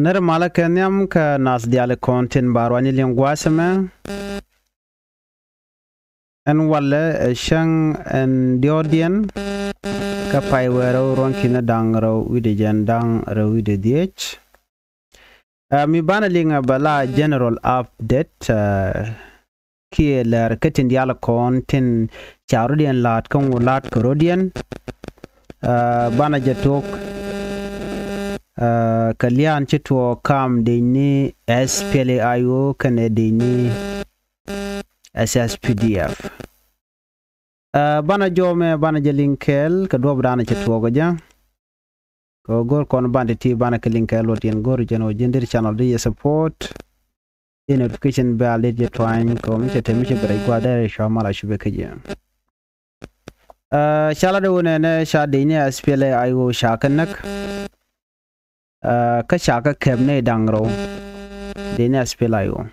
Ner mala kenyam ka nas diale kontin barwani linguaseme en walle shang en diodien ka paiwero ronkina dangro wide jandang ro wide diech mi bana linga bala general update ki ler ketin diale kontin charudien lat kan lat korodien bana jetok kalian chitwo kam dini SPLAIO kane dini SSPDF bana jome bana jelinkel kadwa bana chitwo goja ko gor kon bande ti bana kelinkel lotien gor jeno jendir channel di support notification bell je twine ko mi chete mi chebere kwa dare shamala shube keje shala de wonene sha dini SPLAIO shakanak ka shaka kebne dangro dini SPLAIO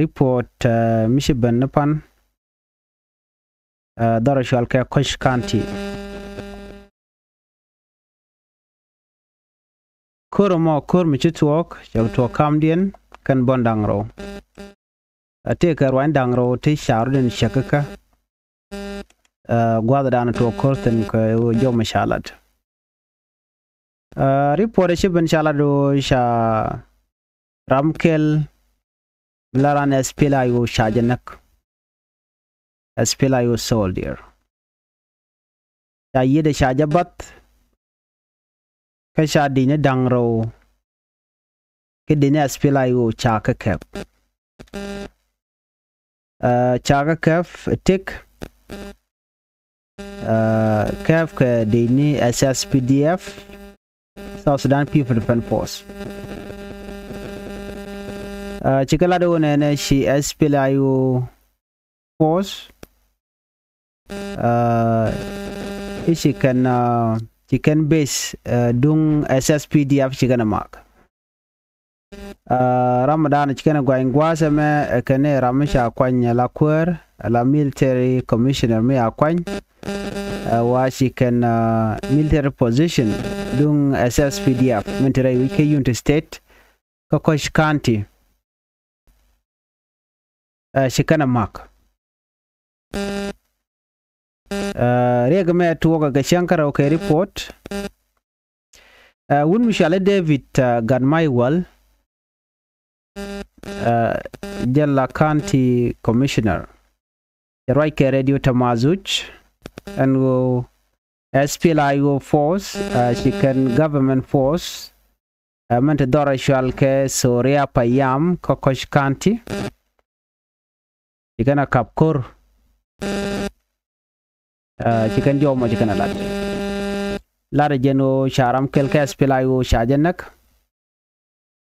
report mishiban napan darashal ka Kosh County Kurmo kurmi chitwok jawto kamdien kan bondangro ate ka rwandangro te sharudin shakaka gwada dana to korten ko jo mashalat report shiban shalado sha ramkel laran SPLAIO shajanak SPLAIO soldier ya yede shajabat ka sha dine dangro ke dine SPLAIO chaka kep chaka kef tik kef ke dine SSPDF South Sudan People Defense Force chikala do ne shi SPLAIO force chicken base dung SSPDF chikana mark Ramadan chikana gwangwasa me kane ramisha kwanya la kwer la military commissioner me akwany wa chicken military position dung SSPDF military wike unit state Kosh County chikana mark rega me tuoga ga shankara okay report wun mishale David Ganmaiwal Jella County Commissioner Raike Radio Tamazuch and SPLAIO force chicken government force mente dora shalke Soria Payam Kosh County chikana kapkur chicken jomo chicken lat jeno sharam kelke SPLAIO shajanak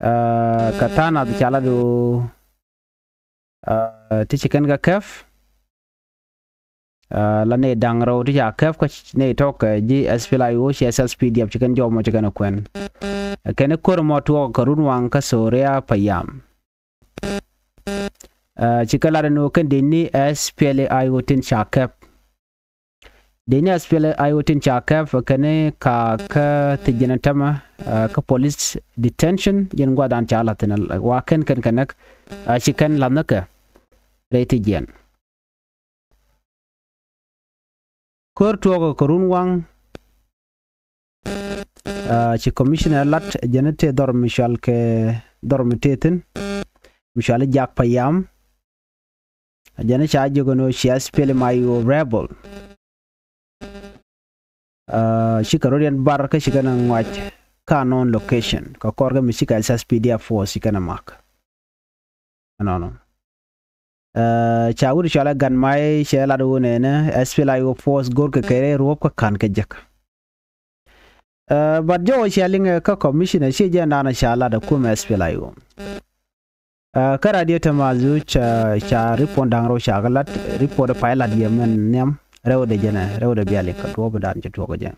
katana de chala do ti chicken ga kef la ne dangro ti ja kef ko ne tok ji SPLAIO SSPDF chicken jomo chicken kwen kene kormo to karun wan ka Soria Payam chikala no kan deni SPLAIO tin chakep deni SPLAIO tin chakep kane ka tijinatama ka police detention yen gwadan chala tin wa kan kanak chikan lamnaka reti gen kor to korun wang chi commissioner lat jenete dor mishal ke dor mitetin mishal jak Payam jana cha jogono shi SPLAIO rebel shikarodian bar ka shikana ngwach kanon location ka korga mishika SSPDF force shikana mark no cha wuri shala Ganmai shela do ne SPLAIO force gorka kere rob ka kan ka jak but jo shaling ka commissioner shi jana na shala da kuma SPLAIO kara dia tamazu cha report dangro shagalat report pilot yemen nyam rewde jena rewde biale ka to bodan je to goje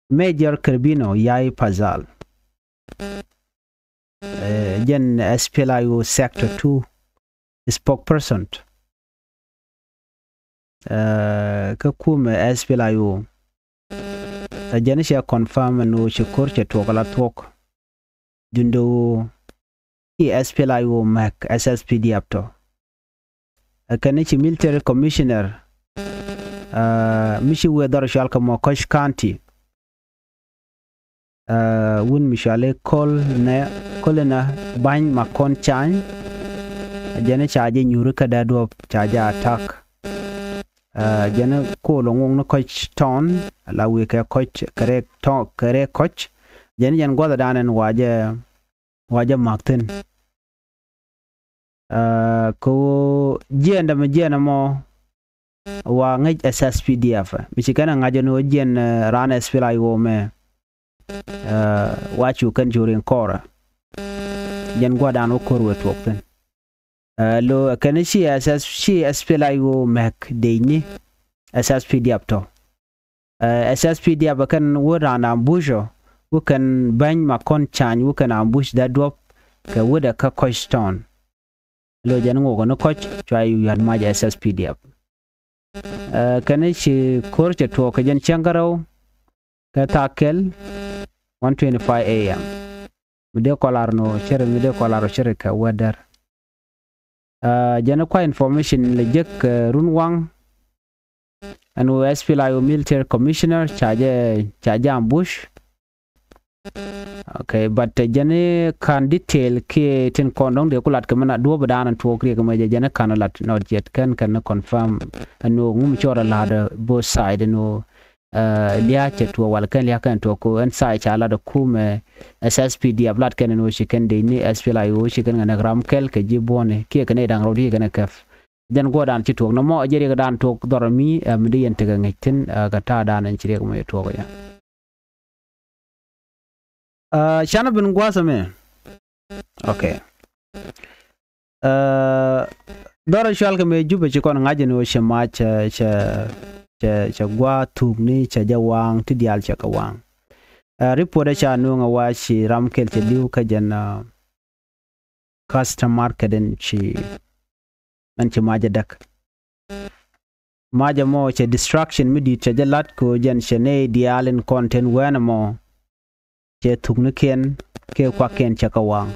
Major Kerbino Yai Pazal jen SPLAIO sector 2 spokesperson ka kume SPLIO jani she confirm no she korche to kala tok dundo SPLIO Mac SSPD apto kanichi military commissioner mishi weather shalka mo Kosh County wun mishale kolena bany makon chan jana chaje nyuru ka dadwa chaje attack jana ko longong no Koch town la we ka Koch kare Koch jana jan goda danen waje makten ko jenda mo wa ngej SSPDF michikana ngaje no jen ran SPLIO me wachu kan jurin kora jen goda no korwe tokten lo kan shi SPLIO Mac deini SSPDF to SSPDF kan wurana ambujo wukan bany makon chan wukan ambush da drop ka wuda ka Koch town lo jan ngo no Koch chai yan ma SSPDF kan shi korche to ka jen changarau ka takel 1:25 AM mide kolar shere ka weather jana kwa information lejek runwang anu SPLIO military commissioner charge ambush okay but jane kan detail ke tin kondong de kulat ke mana do badanan to kre ke maje jane kan lat not yet kan confirm anu ngum chora lada both side no liya to wal kan liya kan to ko en sai chala da kume SSPD ablat kan no shi kan de ni SPLIO shi kan na gram kel ke jibone ke kan dang rodi kan kaf jan godan ci to no mo jeri ga dan to dormi midi yente ga ngitin ga ta dan en cire ko me to ya shana bin gwasa me okay dora shal ka me jube ci kon ngaje no shema cha gwa tugni cha jawang ti dial cha kawang report cha no nga wa shi ramkel te liu ka jana custom market en chi man ci maja dak maja mo cha distraction midi cha jalat ko jan shene dialen content wana mo che tugni ken ke kwa ken cha kawang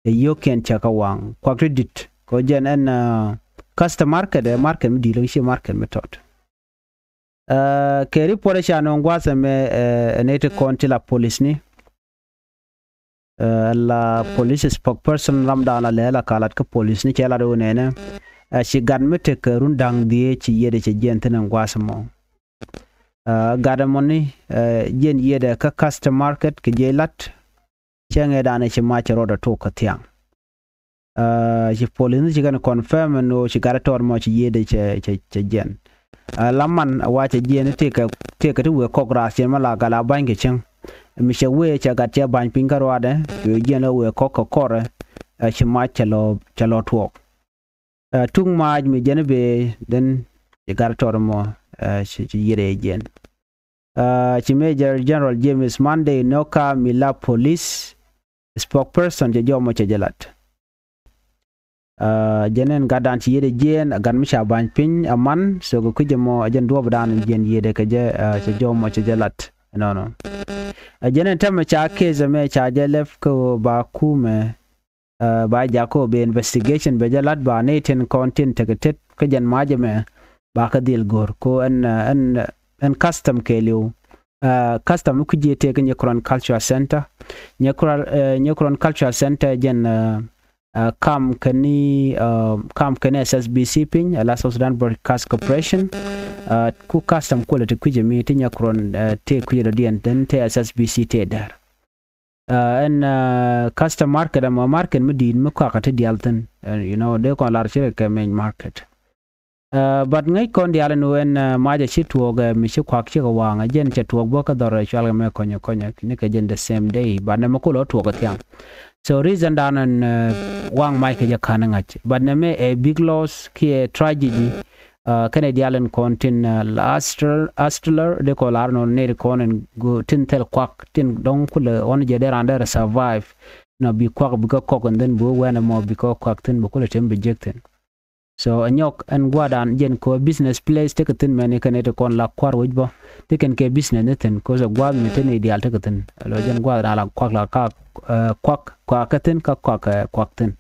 e yo ken cha kawang kwa credit ko jan en custom market midi lo shi market method ke report cha no ngwasa me nete konti la police ni la police spokesperson ramda la lela kalat ka police ni chela do nene shi gadmete ke rundang die ci yede ci jentene ngwasa mo gadamoni jen yede ka custom market ke jelat chenge dane ci ma ci roda to ka tiang ci police ci gana confirm no ci garator mo ci yede ci jen lamman wace jene teka tu we kokra sen mala gala bange chen mi she we cha ga cha ban pingaro ade yo jene we kokore chi ma chalo twok tung ma mi jene be den gar tormo chi yere jen chi Major General James Monday Noka Mila Police spokesperson je jomo che jelat jenen gadan ci yede jen gan mi sha ban pin aman so ko kujemo ajen do badan jen yede ka je ci jomo ci jelat no jenen tam cha ke zame cha jelef ko ba kume ba jako be investigation be jelat ba neten content tegetet ka jen majeme ba ka dil gor ko en custom keliu custom ku je te ka Nyekron Cultural Center Nyekron Cultural Center jen kam kani SSBC pin ala South Sudan Broadcast Corporation ku custom quality ku jemi tin Nyekron te ku yeda dien den te SSBC te dar en custom market ma market mudin mu ka ta dialten you know de ko lar shire ka main market but ngai kon dial no en maja chitwo ga mi shi kwak chi ga wanga jen chetwo bo ka dor shal me konyo ni ka jen the same day ba na ko lo to ga tyang. So reason danan wang Mike ja kanangach but name a big loss ki tragedy Canadian contin astler de ko larno ne konen go tintel kwak tin don kula on je der under survive no bi kwak bi ko and then bo wana mo bi ko kwak tin bo kula tembe jekten so anyok an gwadan jen ko business place te katin meni kanete kon la kwar wujbo te ken ke business neten ko za gwad meten ideal te katin lo jen gwad ala kwak la ka kwak katin ka kwak tin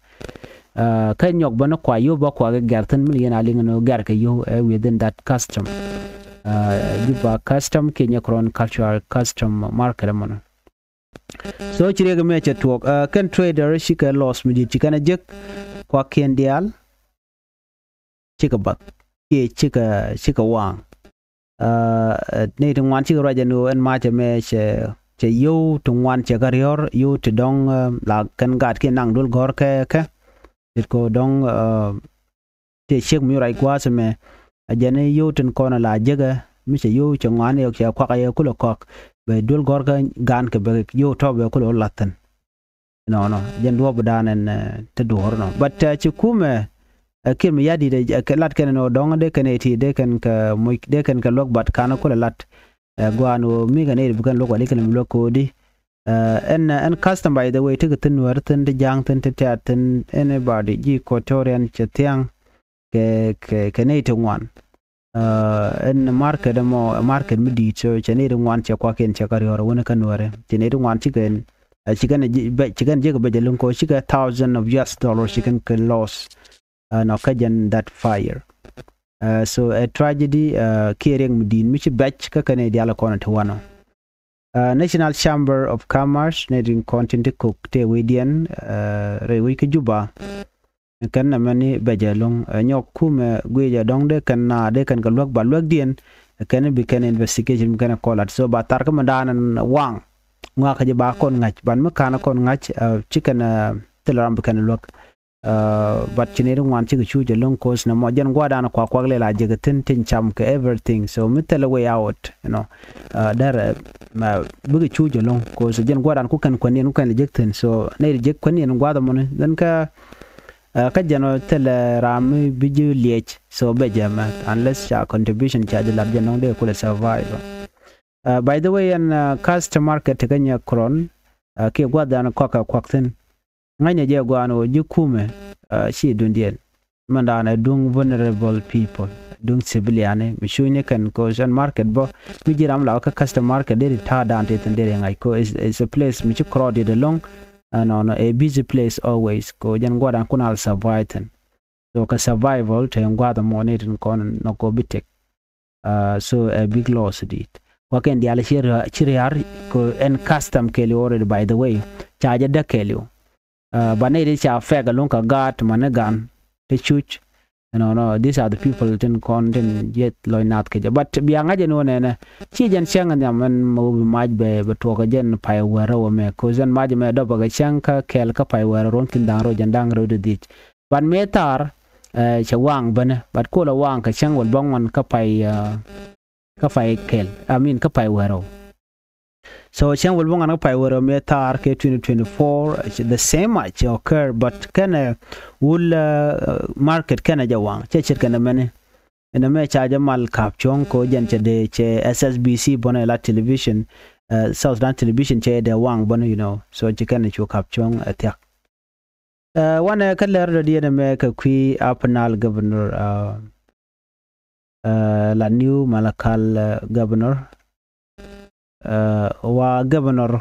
ka nyok bana kwa yo ba kwa gartin mil yana linga no gar ka yo within that custom juba custom kenya kron cultural custom market mon so chire ga me chatwok kan trader shika loss mi chikana jek kwa kendial chika bat ye chika wang ne tungwan chika raja no en ma cha me che yo tungwan cha garior yo te dong la kan gat ke nang dul gor ke it ko dong te shek mi rai kwa se me ajane yo ten kona la jega mi che yo chungwan yo cha kwa ye kulo kok be dul gor ka gan ke be yo to be kulo latan no jen do budanen te dor no but chikume kim yadi de lat ken no dong de ken eti de ken ka moy de ken ka lok bat kana ko lat gwano mi ga ne bukan lok wali ken lok ko di en custom by the way to tin warten de jang tin te tin anybody ji ko torian chetiang ke ne to wan en market mi di so chene de wan che kwa ken che kar yor wona kan wore chene de wan chicken chicken je ko be jelun ko chika $1,000 of US dollars chicken can loss no kajan that fire so a tragedy caring mudin michi batch ka kane diala kona tawano National Chamber of Commerce nedin content cook te widian rewi ka juba kan na mani bajalong nyok kume gweja dong de kan na de kan kalwak balwak dien kan bi kan investigation kan kolat so ba tar ka mandanan wang nga ka ba kon ngach ban makana kon ngach chicken telam kan lwak but chinere wan chi chu je long course na mo jan gwada na kwa le la je tin cham ke everything so mitel way out there ma bugi chu je long course jan gwada ku kan kwanin kan je tin so ne je kwanin gwada mon dan ka jano tel ram biju lech so be jama unless cha contribution charge la janong de ku survive by the way an customer market kanya kron ke gwada na kwa tin nganya je gwano jikume shi dundiel mandana dung vulnerable people dung civilian mishune kan ko jan market bo mijiram la ka customer market de ta dante tendere ngai ko is a place michi crowded along no a busy place always ko jan gwada kunal survive so ka survival te gwada monitor kon no ko bitek so a big loss dit waken dial chiriar ko en custom keli already by the way charge da keli banede cha fega lonka gat manegan te chuch no these are the people tin content yet loinat ke but bianga je no ne chi jan changa nyaman mo maj be to ka jen pai wero me ko jan maj me do ba chanka kel ka pai wero ron kin dang ro jan dang ro de dit ban metar cha wang bana but ko la wang ka chang wal bang man ka pai kel I mean ka pai wero so chen will bong pai wero metar ke 2024 the same might occur but can will market kana jawang che kana mane ina me cha jamal kapchong ko jan che de che SSBC bona la television South Sudan television che de wang bona you know so che kana chu kapchong attack one kaler de me ka kui apnal governor la new Malakal governor wa governor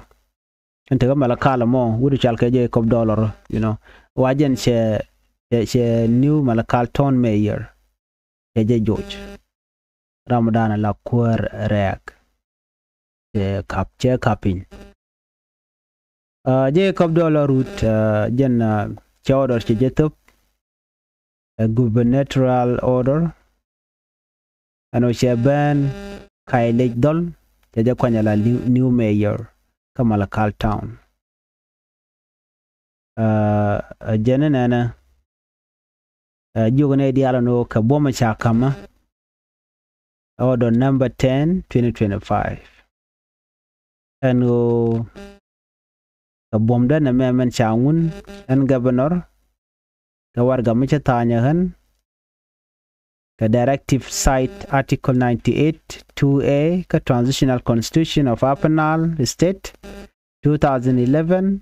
ente Malakal mo wudu chalke je $1 you know wa jen che new Malakal town mayor je George Ramadan la kwar rek che kapin je $1 root jen che order che jetop gubernatorial order ano che ban kai lek dol je kwanya la new mayor Malakal town jenena jugone dialo no ka boma cha kama order number 10 2025 ano ka bomda na memen changun en governor ka warga micha tanya han ka directive site article 98 2A ka transitional constitution of Apanal state 2011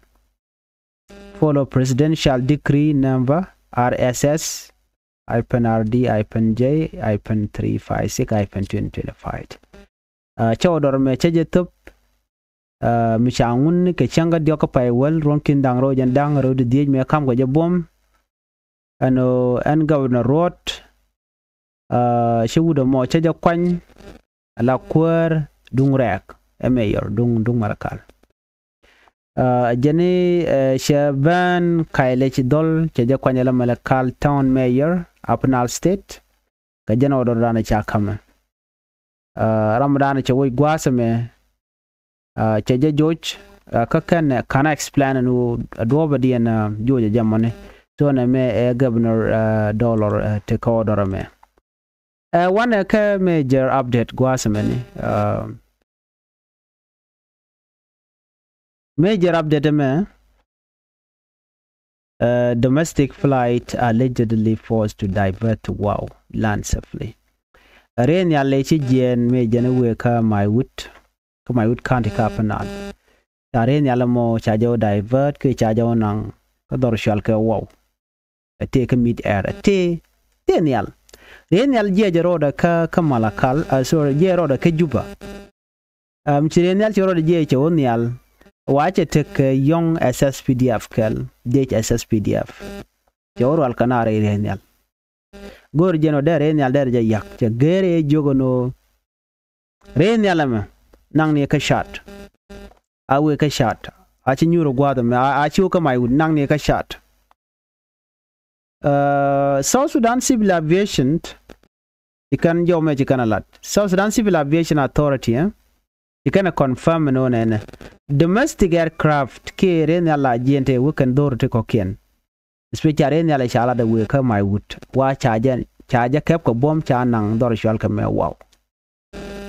follow presidential decree number RSS -RD-J-356-2025 chawador me chaje tup mi changun ke changa dio ka pai wel ron kin dang ro jan dang ro de me kam go jabom ano an governor road shewudo mo chaje kwany la kwer dung rek mayor dung marakal jeni shaban kaile ci dol chaje kwany la malakal town mayor upnal state ka jana odor dana cha kama ramadan cha woy gwasame chaje George ka kana explain no adoba diana George jamane so na me governor dollar take order me one ka major update gwasame ni major update me domestic flight allegedly forced to divert to Wow land safely rain ya lechi jen me jene we ka my wood county kapanal rain ya lamo chajo divert ke chajo nang ka dor shal ke Wow take mid air te nial rain ya je roda ka malakal so je roda ke juba chirenial ya roda je che onial wache tek young SSPDF kel SSPDF jawro alkanare irenial gor jeno der renial der je yak je gere jogono renial ma nang ne ka shot awe ka shot achi nyuro gwado me achi ka mai nang ne ka shot South Sudan Civil Aviation ikan jome jikanalat South Sudan Civil Aviation Authority you can confirm no nene domestic aircraft ke renial la gente we can door te kokien especially renial la shala de we ka my wood wa charge kep ko bom cha nang dor shal ka me Wow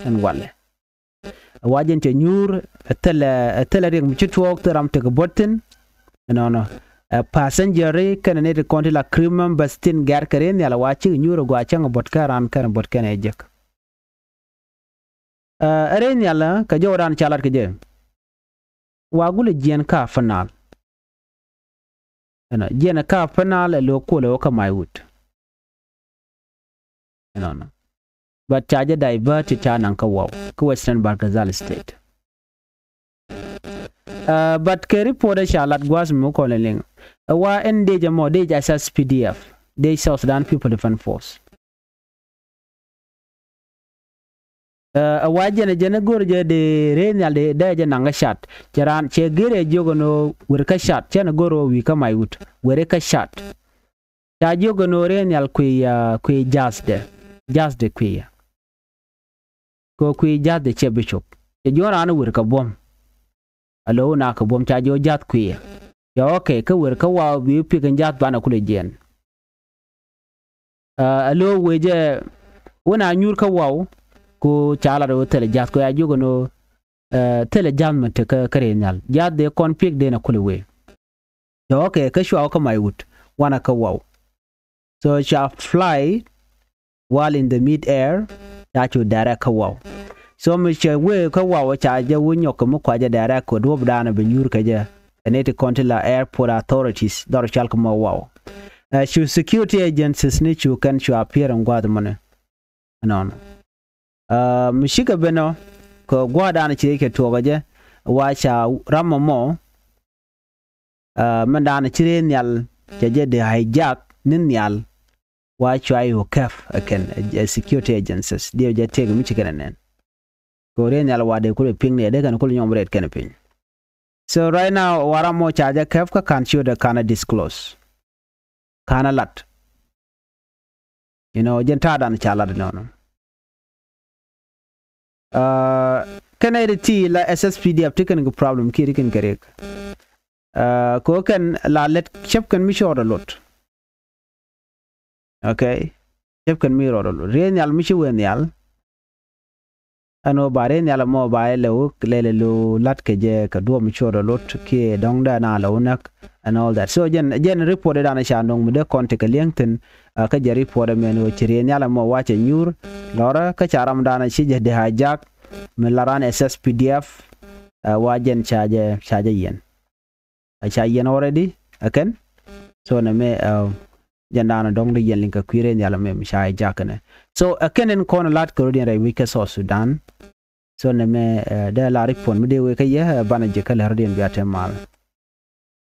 en wale wa gente nyur tele ring chitwok te ram te ko botin no passenger kan ne te konti la cream bastin gar karen yala wa chi nyur go achang botka ran kan botkan ejek aren yala ka joran chalat ke je wagule jien ka fanal jien ka fanal lo ko lo ka my wood no but charge divert cha nan ka Wow ko Western Barkazal state but ke report chalat gwas mo ko leng wa ende je mo de SSPDF de South Sudan People Defense Force wajene jene gorje de renial de daje nanga shat charan che gere jogono wer ka shat chena goro wi ka my wood wer ka shat ta jogono renial kwi jasde kwi ko kwi jasde chebishop e jora anu wer ka bom alo na ka bom ta jo jat kwi ya okay ka wer ka wa bi pigan jat bana kule jen alo weje wona nyur ka waw ko chala do tele jat ko ya jogono tele jam te ka karenal jat de config de na kulwe so okay ka shwa ka my wood wana ka Wow so shall fly while in the mid air that you direct ka Wow so me che we ka Wow cha je wonyo ko mo kwa je direct ko do bdana be nyur ka je enete kontila airport authorities dor shall ka mo Wow security agencies ni chu kan chu appear ngwad mone no mishika beno ko gwada na chike togaje wacha ramamo manda na chire nyal jaje de hijack ninyal wacha ayo kaf again security agencies dio je tege michika nen ko re nyal wade ko ping ne de kan ko nyomret kan ping so right now waramo chaja kaf ka can show the kana disclose kana lat jenta dan chala no kana ti la SSPDF tikan go problem kiri kin karek ko kan la let chep kan mi shora lot okay chep kan mi ro lot renyal mi wenyal ano bare nyal mo ba le lo lat ke je ka do mi shora lot ke dong da na lo nak and all that so jen reported ana sha ndong mu de konte ka lengten ka je report men o chire nyala mo wache nyur lora ka charam dana shi je de hijack men laran SSPDF wajen chaje yen already again so na me jandana dong de yen linka kwire ni ala mem shai jakane so kenen kon lat ko din rai wike so Sudan so ne me de la ripon me de we kaye bana je kala hardin biate mal